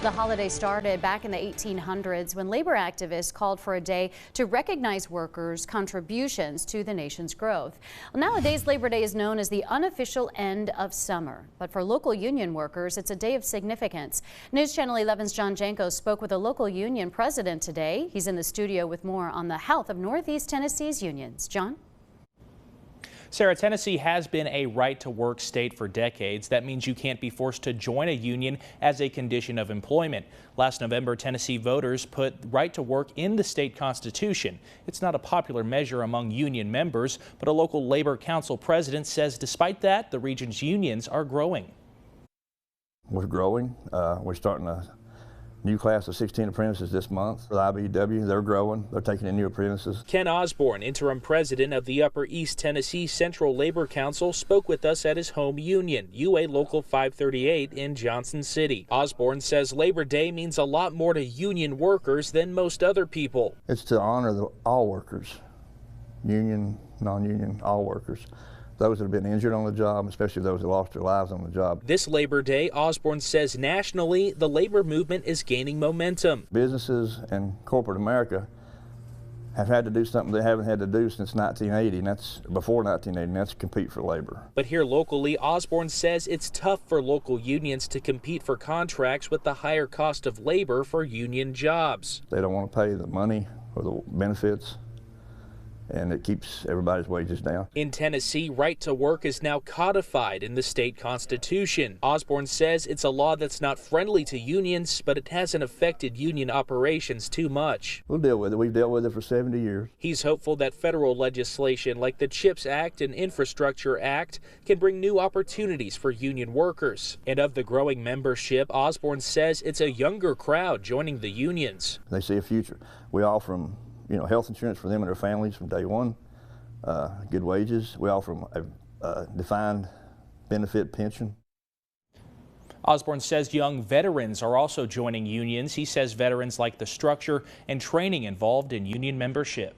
The holiday started back in the 1800s when labor activists called for a day to recognize workers' contributions to the nation's growth. Well, nowadays, Labor Day is known as the unofficial end of summer. But for local union workers, it's a day of significance. News Channel 11's John Janko spoke with a local union president today. He's in the studio with more on the health of Northeast Tennessee's unions. John? Sarah, Tennessee has been a right-to-work state for decades. That means you can't be forced to join a union as a condition of employment. Last November, Tennessee voters put right to work in the state constitution. It's not a popular measure among union members, but a local labor council president says despite that, the region's unions are growing. We're growing. We're starting a new class of 16 apprentices this month. The IBEW, they're growing. They're taking in new apprentices. Ken Osborne, interim president of the Upper East Tennessee Central Labor Council, spoke with us at his home union, UA Local 538 in Johnson City. Osborne says Labor Day means a lot more to union workers than most other people. It's to honor all workers, union, non-union, all workers. Those that have been injured on the job, especially those that lost their lives on the job. This Labor Day, Osborne says nationally, the labor movement is gaining momentum. Businesses and corporate America have had to do something they haven't had to do since 1980, and that's before 1980, and that's compete for labor. But here locally, Osborne says it's tough for local unions to compete for contracts with the higher cost of labor for union jobs. They don't want to pay the money or the benefits, and it keeps everybody's wages down. In Tennessee, right to work is now codified in the state constitution. Osborne says it's a law that's not friendly to unions, but it hasn't affected union operations too much. We'll deal with it. We've dealt with it for 70 years. He's hopeful that federal legislation like the CHIPS Act and Infrastructure Act can bring new opportunities for union workers. And of the growing membership, Osborne says it's a younger crowd joining the unions. They see a future. We offer them health insurance for them and their families from day one, good wages. We offer them a defined benefit pension. Osborne says young veterans are also joining unions. He says veterans like the structure and training involved in union membership.